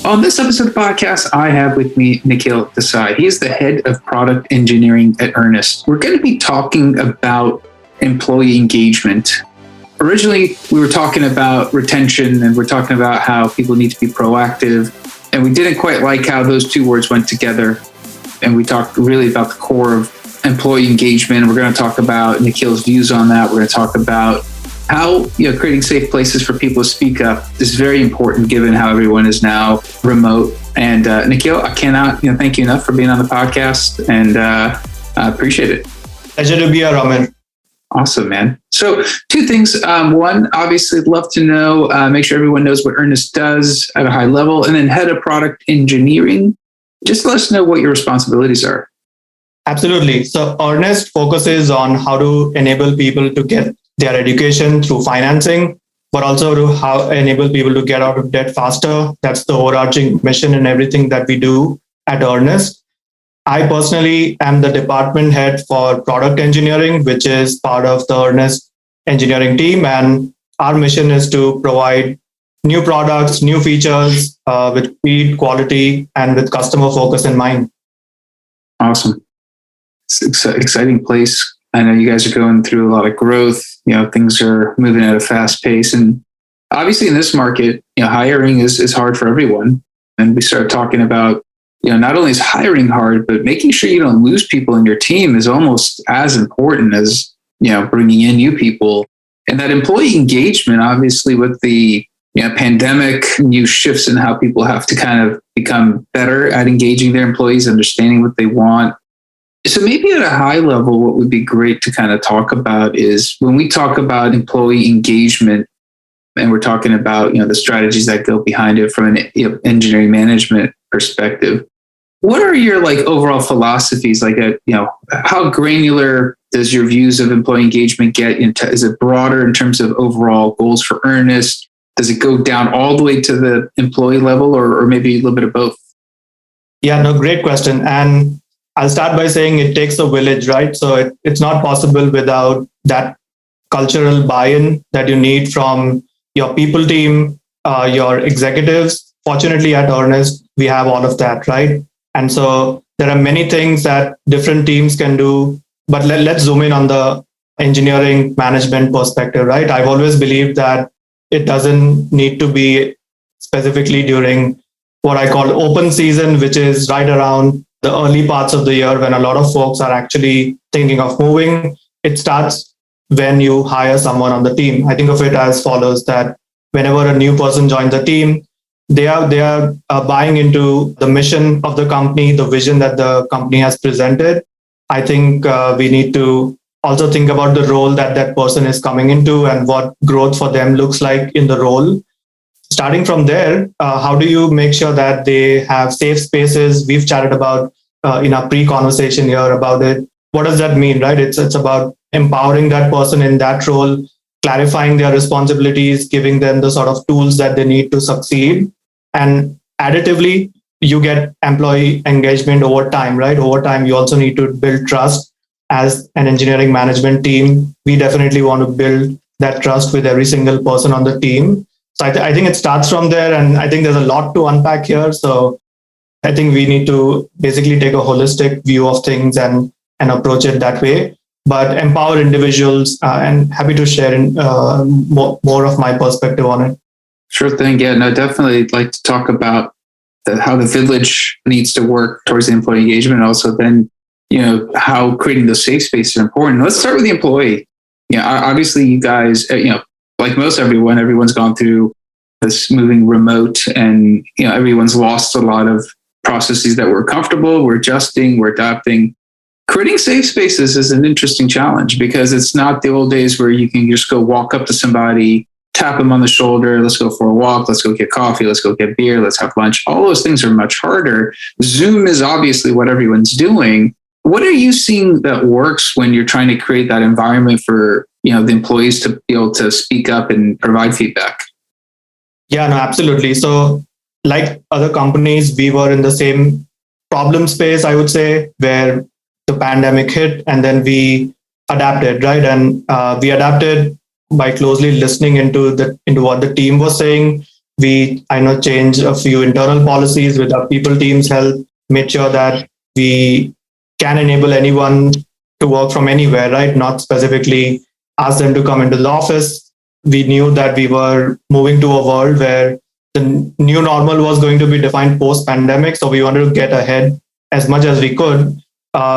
On this episode of the podcast, I have with me Nikhil Desai. He is the head of product engineering at Earnest. We're going to be talking about employee engagement. Originally, we were talking about retention and we're talking about how people need to be proactive. And we didn't quite like how those two words went together. And we talked really about the core of employee engagement. We're going to talk about Nikhil's views on that. We're going to talk about how creating safe places for people to speak up is very important given how everyone is now remote. And Nikhil, I cannot thank you enough for being on the podcast, and I appreciate it. Pleasure to be here, Raman. Awesome, man. So two things. One, obviously, I'd love to know, make sure everyone knows what Earnest does at a high level, and then head of product engineering. Just let us know what your responsibilities are. Absolutely. So Earnest focuses on how to enable people to get their education through financing, but also to how enable people to get out of debt faster. That's the overarching mission in everything that we do at Earnest. I personally am the department head for product engineering, which is part of the Earnest engineering team. And our mission is to provide new products, new features with speed, quality, and with customer focus in mind. Awesome. It's an exciting place. I know you guys are going through a lot of growth. Things are moving at a fast pace. And obviously in this market, hiring is hard for everyone. And we start talking about, not only is hiring hard, but making sure you don't lose people in your team is almost as important as, bringing in new people. And that employee engagement, obviously with the pandemic, new shifts in how people have to kind of become better at engaging their employees, understanding what they want. So maybe at a high level, what would be great to kind of talk about is when we talk about employee engagement and we're talking about, the strategies that go behind it from an engineering management perspective, what are your overall philosophies? How granular does your views of employee engagement get into? Is it broader in terms of overall goals for Earnest? Does it go down all the way to the employee level or maybe a little bit of both? Yeah, no, great question. And I'll start by saying it takes a village, right? So it's not possible without that cultural buy-in that you need from your people team, your executives. Fortunately, at Earnest, we have all of that, right? And so there are many things that different teams can do, but let's zoom in on the engineering management perspective, right? I've always believed that it doesn't need to be specifically during what I call open season, which is right around the early parts of the year when a lot of folks are actually thinking of moving. It starts when you hire someone on the team. I think of it as follows, that whenever a new person joins the team, they are buying into the mission of the company, the vision that the company has presented. I think we need to also think about the role that person is coming into and what growth for them looks like in the role. Starting from there, how do you make sure that they have safe spaces? We've chatted about in our pre-conversation here about it. What does that mean, right? It's about empowering that person in that role, clarifying their responsibilities, giving them the sort of tools that they need to succeed. And additively, you get employee engagement over time, right? Over time, you also need to build trust. As an engineering management team, we definitely want to build that trust with every single person on the team. So I think it starts from there, and I think there's a lot to unpack here. So I think we need to basically take a holistic view of things and approach it that way, but empower individuals, and happy to share more of my perspective on it. Sure thing. Yeah, no, definitely like to talk about how the village needs to work towards the employee engagement. And also then, how creating those safe spaces are important. Let's start with the employee. Obviously you guys, like most everyone's gone through this moving remote and, everyone's lost a lot of processes that were comfortable. We're adjusting, we're adapting. Creating safe spaces is an interesting challenge because it's not the old days where you can just go walk up to somebody, tap them on the shoulder, let's go for a walk, let's go get coffee, let's go get beer, let's have lunch. All those things are much harder. Zoom is obviously what everyone's doing. What are you seeing that works when you're trying to create that environment for the employees to be able to speak up and provide feedback? Yeah, no, absolutely. So like other companies, we were in the same problem space, I would say, where the pandemic hit and then we adapted, right? And we adapted by closely listening into what the team was saying. I know, changed a few internal policies with our people team's help, made sure that we can enable anyone to work from anywhere, right? Not specifically ask them to come into the office. We knew that we were moving to a world where the new normal was going to be defined post pandemic. So we wanted to get ahead as much as we could.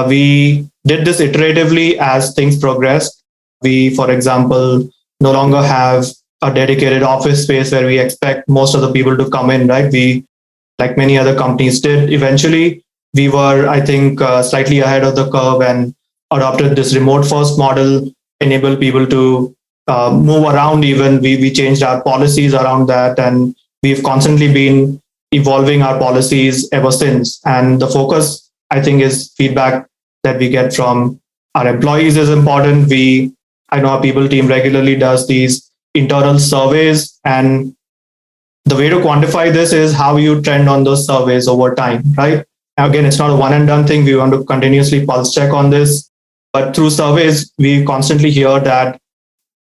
We did this iteratively as things progressed. We, for example, no longer have a dedicated office space where we expect most of the people to come in, right? We, like many other companies did, eventually, we were, I think, slightly ahead of the curve and adopted this remote first model, enable people to move around even. We changed our policies around that, and we've constantly been evolving our policies ever since. And the focus, I think, is feedback that we get from our employees is important. I know our people team regularly does these internal surveys, and the way to quantify this is how you trend on those surveys over time, right? Again, it's not a one and done thing. We want to continuously pulse check on this. But through surveys, we constantly hear that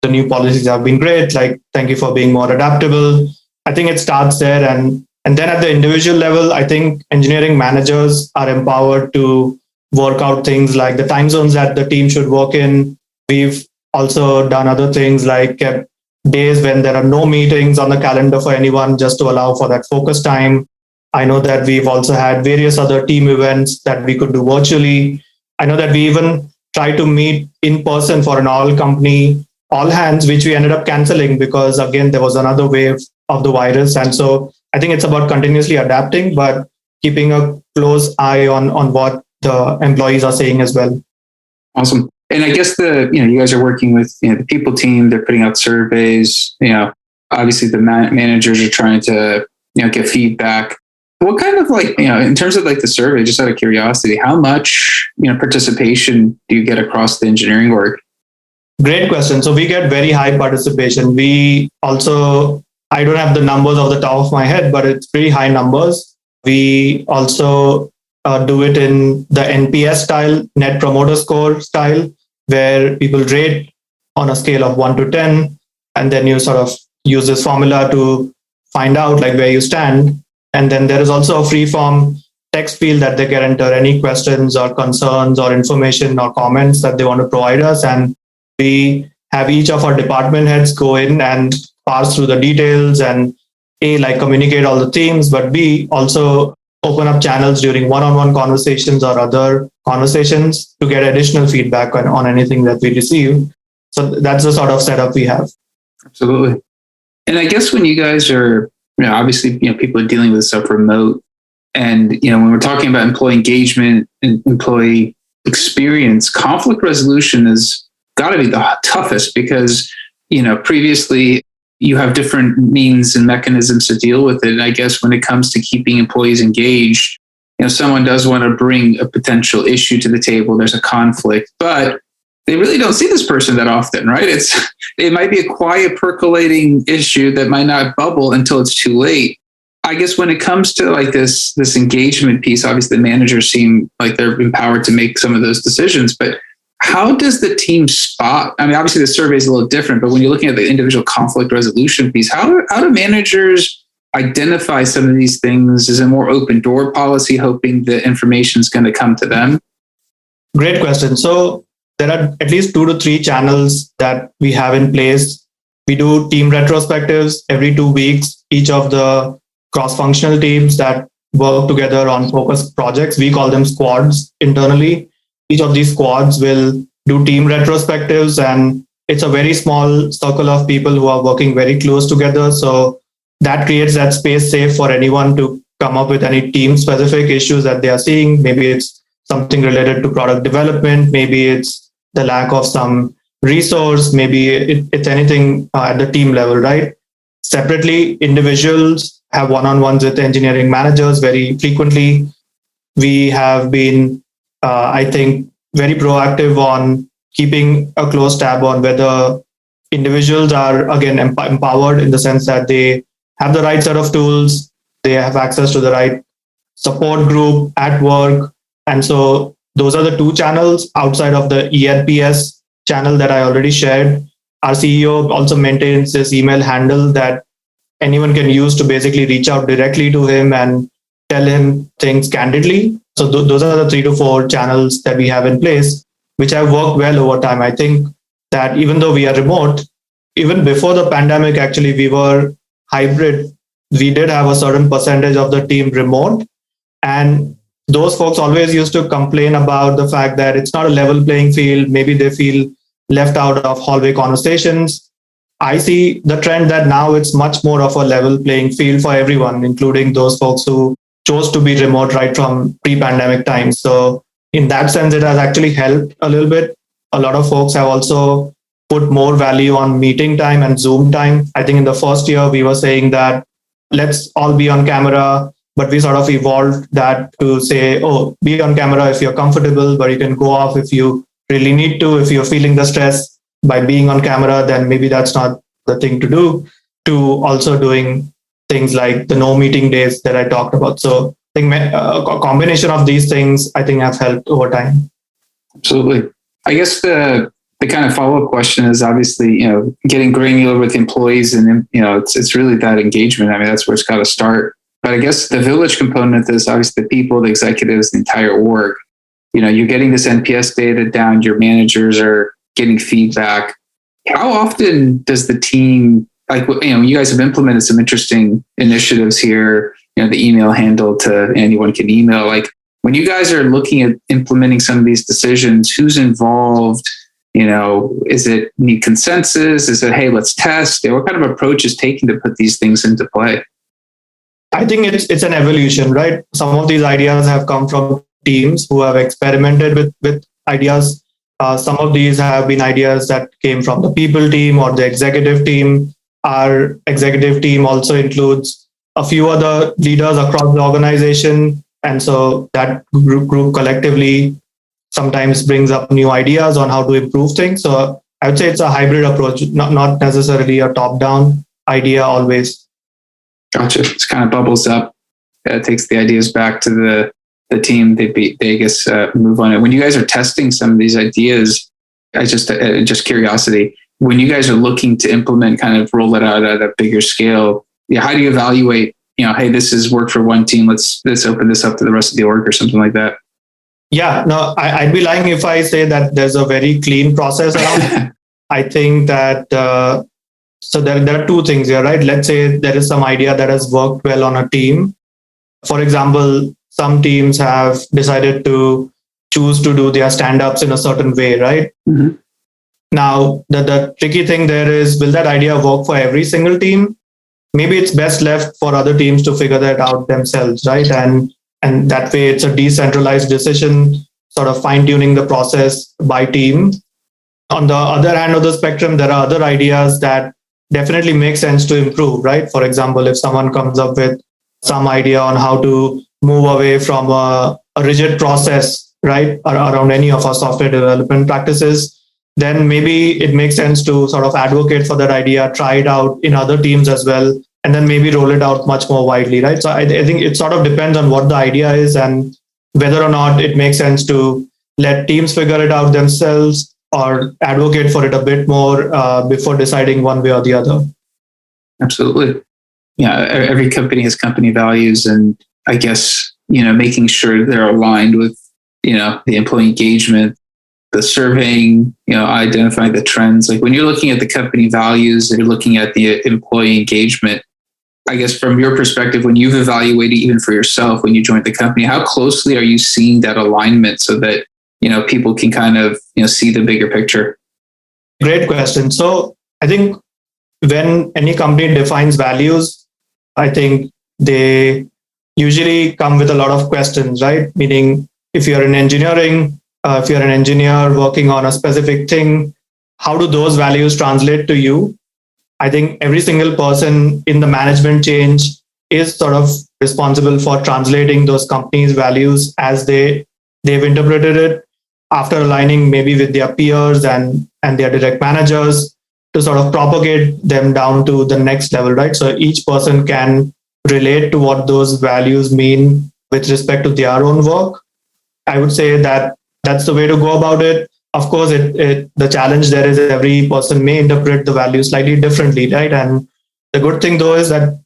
the new policies have been great. Like, thank you for being more adaptable. I think it starts there. And then at the individual level, I think engineering managers are empowered to work out things like the time zones that the team should work in. We've also done other things like kept days when there are no meetings on the calendar for anyone, just to allow for that focus time. I know that we've also had various other team events that we could do virtually. I know that we even tried to meet in person for an all company, all hands, which we ended up canceling because, again, there was another wave of the virus. And so I think it's about continuously adapting, but keeping a close eye on what the employees are saying as well. Awesome. And I guess you guys are working with the people team. They're putting out surveys. Obviously the managers are trying to get feedback. What kind of in terms of the survey, just out of curiosity, how much participation do you get across the engineering work? Great question. So we get very high participation. We also, I don't have the numbers off the top of my head, but it's pretty high numbers. We also do it in the NPS style, Net Promoter Score style, where people rate on a scale of 1 to 10, and then you sort of use this formula to find out where you stand. And then there is also a free form text field that they can enter any questions or concerns or information or comments that they want to provide us. And we have each of our department heads go in and parse through the details and communicate all the themes, but B, also open up channels during one-on-one conversations or other conversations to get additional feedback on anything that we receive. So that's the sort of setup we have. Absolutely. And I guess when you guys are, obviously, people are dealing with stuff remote, and, when we're talking about employee engagement and employee experience, conflict resolution has got to be the toughest because, previously you have different means and mechanisms to deal with it. And I guess when it comes to keeping employees engaged, someone does want to bring a potential issue to the table. There's a conflict, but they really don't see this person that often, right? It might be a quiet percolating issue that might not bubble until it's too late. I guess when it comes to this engagement piece, obviously the managers seem like they're empowered to make some of those decisions, but how does the team spot? I mean, obviously the survey is a little different, but when you're looking at the individual conflict resolution piece, how do managers identify some of these things? Is it more open door policy, hoping the information is going to come to them? Great question. So there are at least 2 to 3 channels that we have in place. We do team retrospectives every 2 weeks. Each of the cross-functional teams that work together on focused projects, we call them squads internally. Each of these squads will do team retrospectives, and it's a very small circle of people who are working very close together. So that creates that space safe for anyone to come up with any team specific issues that they are seeing. Maybe it's something related to product development. Maybe it's the lack of some resource. Maybe it's anything at the team level, right? Separately, individuals have one-on-ones with engineering managers very frequently. We have been, I think, very proactive on keeping a close tab on whether individuals are, again, empowered in the sense that they have the right set of tools, they have access to the right support group at work. And so those are the 2 channels outside of the ERPS channel that I already shared. Our CEO also maintains this email handle that anyone can use to basically reach out directly to him and tell him things candidly. So those are the 3 to 4 channels that we have in place, which have worked well over time. I think that even though we are remote, even before the pandemic, actually, we were hybrid. We did have a certain percentage of the team remote. And those folks always used to complain about the fact that it's not a level playing field. Maybe they feel left out of hallway conversations. I see the trend that now it's much more of a level playing field for everyone, including those folks who chose to be remote right from pre-pandemic times. So in that sense, it has actually helped a little bit. A lot of folks have also put more value on meeting time and Zoom time. I think in the first year, we were saying that let's all be on camera, but we sort of evolved that to say, oh, be on camera if you're comfortable, but you can go off if you really need to. If you're feeling the stress by being on camera, then maybe that's not the thing to do, to also doing things like the no meeting days that I talked about. So I think a combination of these things, I think, have helped over time. Absolutely. I guess the kind of follow-up question is obviously, getting granular with employees, and, it's really that engagement. I mean, that's where it's got to start. But I guess the village component is obviously the people, the executives, the entire org. You're getting this NPS data down, your managers are getting feedback. How often does the team, you guys have implemented some interesting initiatives here, the email handle to anyone can email. Like, when you guys are looking at implementing some of these decisions, who's involved? Is it need consensus? Is it, hey, let's test? What kind of approach is taking to put these things into play? I think it's an evolution, right? Some of these ideas have come from teams who have experimented with ideas. Some of these have been ideas that came from the people team or the executive team. Our executive team also includes a few other leaders across the organization. And so that group collectively sometimes brings up new ideas on how to improve things. So I would say it's a hybrid approach, not necessarily a top-down idea always. Gotcha. It kind of bubbles up. It takes the ideas back to the team. They guess move on it. When you guys are testing some of these ideas, just curiosity, when you guys are looking to implement, kind of roll it out at a bigger scale, how do you evaluate, hey, this has worked for one team. Let's open this up to the rest of the org or something like that? Yeah, no, I'd be lying if I say that there's a very clean process around it. I think that, so there are 2 things here, right? Let's say there is some idea that has worked well on a team. For example, some teams have decided to choose to do their stand-ups in a certain way, right? Mm-hmm. Now, the tricky thing there is, will that idea work for every single team? Maybe it's best left for other teams to figure that out themselves, right? And that way it's a decentralized decision, sort of fine-tuning the process by team. On the other hand of the spectrum, there are other ideas that definitely make sense to improve, right? For example, if someone comes up with some idea on how to move away from a rigid process, right, around any of our software development practices, then maybe it makes sense to sort of advocate for that idea, try it out in other teams as well, and then maybe roll it out much more widely, right? So I think it sort of depends on what the idea is and whether or not it makes sense to let teams figure it out themselves or advocate for it a bit more before deciding one way or the other. Absolutely. Yeah, every company has company values, and I guess, making sure they're aligned with, the employee engagement, the surveying, identifying the trends. Like, when you're looking at the company values and you're looking at the employee engagement, I guess from your perspective, when you've evaluated even for yourself, when you joined the company, how closely are you seeing that alignment so that, people can kind of, see the bigger picture? Great question. So I think when any company defines values, I think they usually come with a lot of questions, right? Meaning, if you're in engineering, if you're an engineer working on a specific thing, how do those values translate to you? I think every single person in the management change is sort of responsible for translating those companies' values as they've interpreted it, after aligning maybe with their peers and their direct managers to sort of propagate them down to the next level, right? So each person can relate to what those values mean with respect to their own work. I would say that that's the way to go about it. Of course, the challenge there is every person may interpret the value slightly differently, right? And The good thing though is that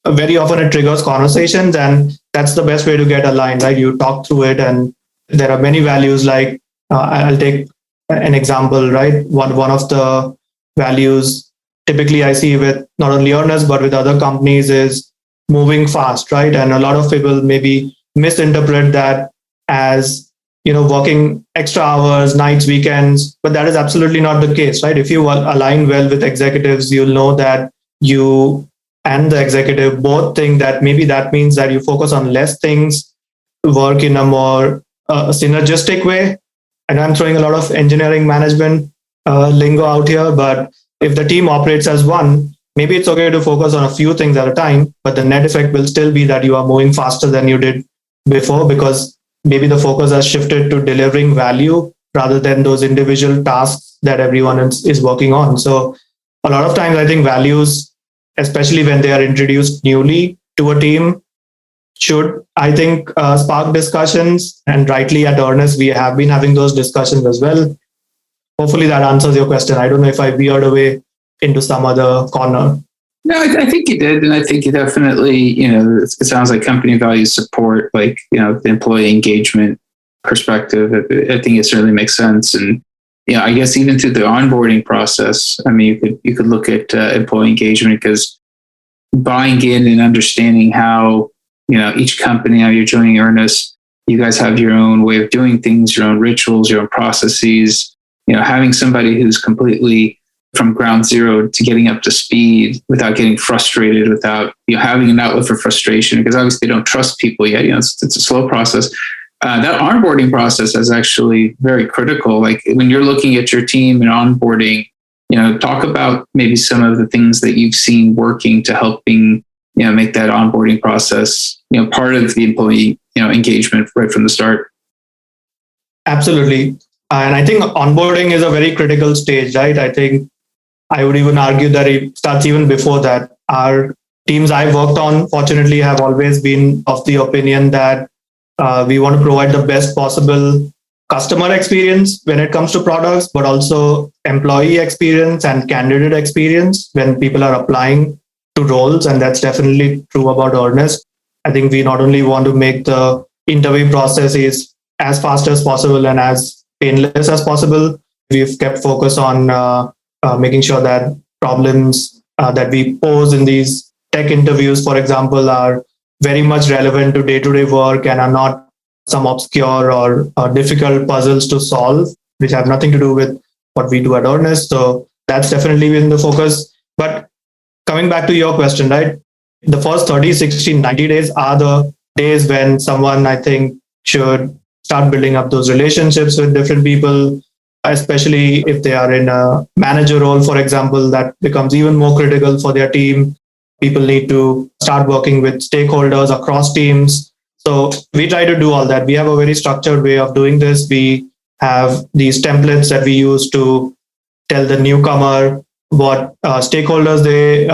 very often it triggers conversations, and that's the best way to get aligned, right? You talk through it, and there are many values like I'll take an example, right? One of the values typically I see with not only Earnest but with other companies is moving fast, right? And a lot of people maybe misinterpret that as working extra hours, nights, weekends, but that is absolutely not the case, right? If you align well with executives, you'll know that you and the executive both think that maybe that means that you focus on less things, work in a more synergistic way. And I'm throwing a lot of engineering management lingo out here, but if the team operates as one, maybe it's okay to focus on a few things at a time, but the net effect will still be that you are moving faster than you did before, because maybe the focus has shifted to delivering value rather than those individual tasks that everyone is working on. So a lot of times I think values, especially when they are introduced newly to a team, should, I think, spark discussions. And rightly at Earnest, we have been having those discussions as well. Hopefully that answers your question. I don't know if I veered away into some other corner. No, I think you did. And I think you definitely, it sounds like company values support, like, the employee engagement perspective. I think it certainly makes sense. And, I guess even through the onboarding process, I mean, you could look at employee engagement, because buying in and understanding how, each company, how you're joining Earnest, you guys have your own way of doing things, your own rituals, your own processes, having somebody who's completely from ground zero to getting up to speed without getting frustrated, without having an outlet for frustration, because obviously they don't trust people yet. It's a slow process. That onboarding process is actually very critical. Like when you're looking at your team and onboarding, talk about maybe some of the things that you've seen working to helping make that onboarding process part of the employee engagement right from the start. Absolutely. And I think onboarding is a very critical stage, right? I think I would even argue that it starts even before that. Our teams I've worked on, fortunately, have always been of the opinion that we want to provide the best possible customer experience when it comes to products, but also employee experience and candidate experience when people are applying to roles. And that's definitely true about Earnest. I think we not only want to make the interview processes as fast as possible and as painless as possible, we've kept focus on making sure that problems that we pose in these tech interviews, for example, are very much relevant to day-to-day work and are not some obscure or difficult puzzles to solve, which have nothing to do with what we do at Earnest. So that's definitely been the focus. But coming back to your question, right? The first 30, 60, 90 days are the days when someone, I think, should start building up those relationships with different people, especially if they are in a manager role, for example. That becomes even more critical for their team. People need to start working with stakeholders across teams. So we try to do all that. We have a very structured way of doing this. We have these templates that we use to tell the newcomer what stakeholders they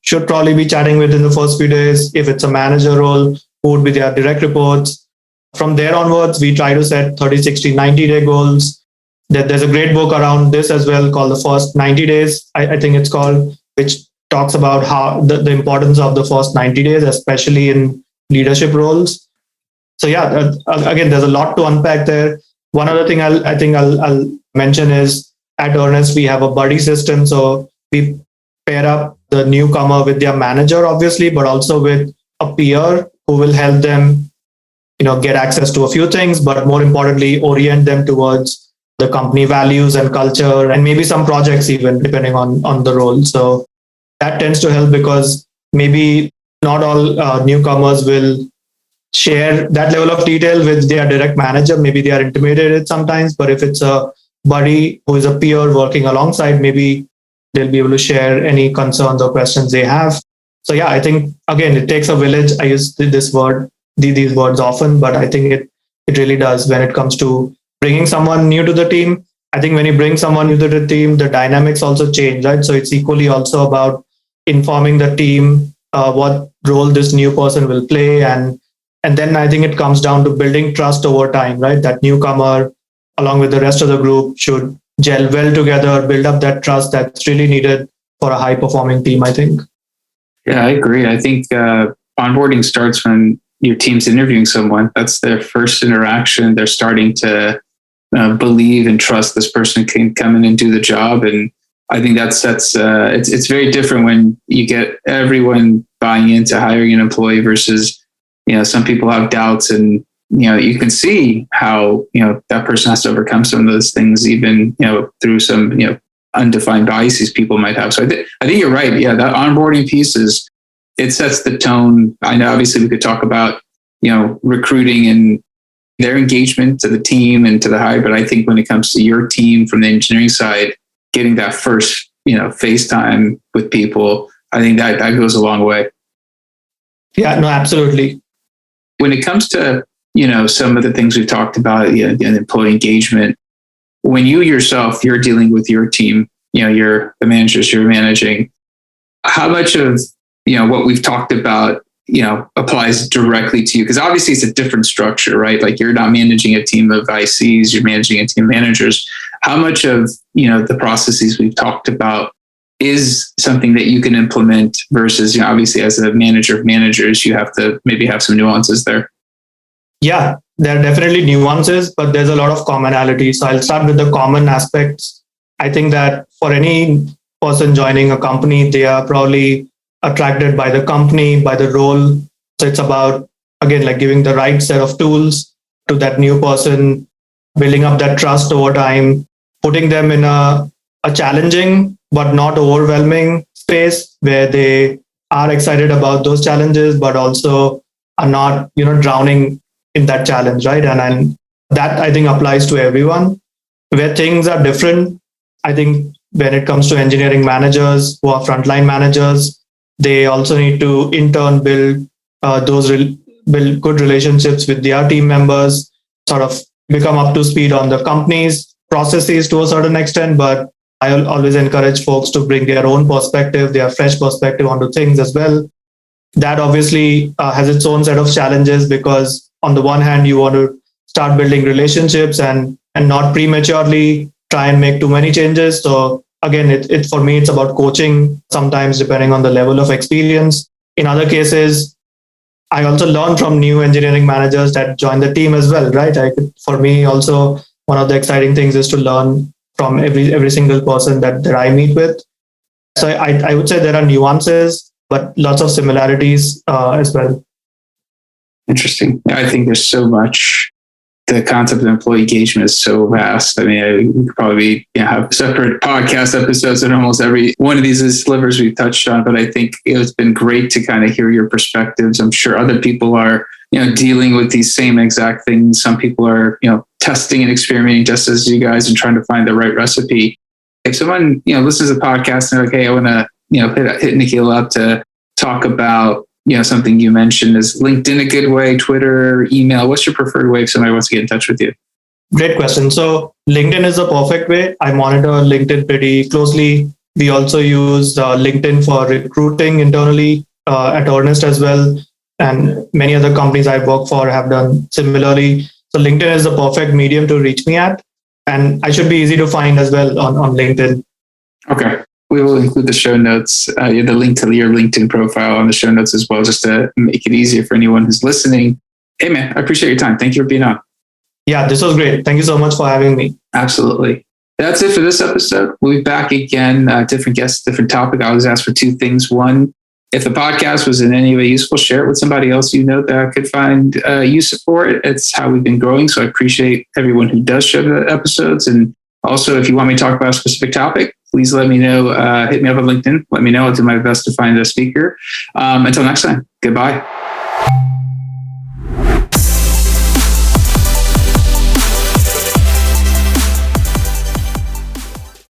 should probably be chatting with in the first few days. If it's a manager role, who would be their direct reports. From there onwards, we try to set 30, 60, 90-day goals. There's a great book around this as well called The First 90 Days, I think it's called, which talks about how the importance of the first 90 days, especially in leadership roles. So yeah, again, there's a lot to unpack there. One other thing I'll mention is at Earnest, we have a buddy system. So we pair up the newcomer with their manager, obviously, but also with a peer who will help them, get access to a few things, but more importantly, orient them towards the company values and culture, and maybe some projects even, depending on the role. So that tends to help, because maybe not all newcomers will share that level of detail with their direct manager. Maybe they are intimidated sometimes, but if it's a buddy who is a peer working alongside, maybe they'll be able to share any concerns or questions they have. So yeah, I think, again, it takes a village. I use these words often, but I think it really does when it comes to bringing someone new to the team. I think when you bring someone new to the team, the dynamics also change, right? So it's equally also about informing the team what role this new person will play. And then I think it comes down to building trust over time, right? That newcomer, along with the rest of the group, should gel well together, build up that trust that's really needed for a high performing team, I think. Yeah, I agree. I think onboarding starts when your team's interviewing someone. That's their first interaction. They're starting to believe and trust this person can come in and do the job. And I think that's it's very different when you get everyone buying into hiring an employee versus, some people have doubts, and you can see how that person has to overcome some of those things, even through some undefined biases people might have. So I think you're right. Yeah, that onboarding piece it sets the tone. I know obviously we could talk about recruiting and their engagement to the team and to the hire, but I think when it comes to your team from the engineering side, getting that first face time with people, I think that goes a long way. Yeah, no, absolutely. When it comes to some of the things we've talked about, employee engagement, when you're dealing with your team, you're the managers you're managing, how much of what we've talked about applies directly to you? Because obviously it's a different structure, right? Like you're not managing a team of ICs, you're managing a team of managers. How much of the processes we've talked about is something that you can implement versus obviously as a manager of managers, you have to maybe have some nuances there? Yeah, there are definitely nuances, but there's a lot of commonality. So I'll start with the common aspects. I think that for any person joining a company, they are probably attracted by the company, by the role. So it's about, again, like giving the right set of tools to that new person, building up that trust over time, putting them in a challenging but not overwhelming space where they are excited about those challenges, but also are not, drowning in that challenge, right? And that I think applies to everyone. Where things are different, I think when it comes to engineering managers who are frontline managers, they also need to in turn build build good relationships with their team members, sort of become up to speed on the company's processes to a certain extent. But I always encourage folks to bring their own perspective, their fresh perspective onto things as well. That obviously has its own set of challenges, because on the one hand, you want to start building relationships and not prematurely try and make too many changes. So again, it for me, it's about coaching, sometimes depending on the level of experience. In other cases, I also learn from new engineering managers that join the team as well, right? For me, also, one of the exciting things is to learn from every single person that I meet with. So I would say there are nuances, but lots of similarities as well. Interesting. I think there's so much. The concept of employee engagement is so vast. I mean, we could probably have separate podcast episodes on almost every one of these slivers we've touched on, but I think it's been great to kind of hear your perspectives. I'm sure other people are, dealing with these same exact things. Some people are, testing and experimenting just as you guys and trying to find the right recipe. If someone, listens to the podcast and they're like, hey, I want to, hit Nikhil up to talk about, something you mentioned, is LinkedIn a good way, Twitter, email? What's your preferred way if somebody wants to get in touch with you? Great question. So LinkedIn is the perfect way. I monitor LinkedIn pretty closely. We also use LinkedIn for recruiting internally at Earnest as well. And many other companies I work for have done similarly. So LinkedIn is the perfect medium to reach me at. And I should be easy to find as well on LinkedIn. Okay. We will include the show notes, the link to your LinkedIn profile on the show notes as well, just to make it easier for anyone who's listening. Hey, man, I appreciate your time. Thank you for being on. Yeah, this was great. Thank you so much for having me. Absolutely. That's it for this episode. We'll be back again, different guests, different topic. I always ask for two things. One, if the podcast was in any way useful, share it with somebody else that could find use for it. It's how we've been growing. So I appreciate everyone who does share the episodes. And also, if you want me to talk about a specific topic, please let me know. Hit me up on LinkedIn. Let me know. I'll do my best to find a speaker. Until next time, goodbye.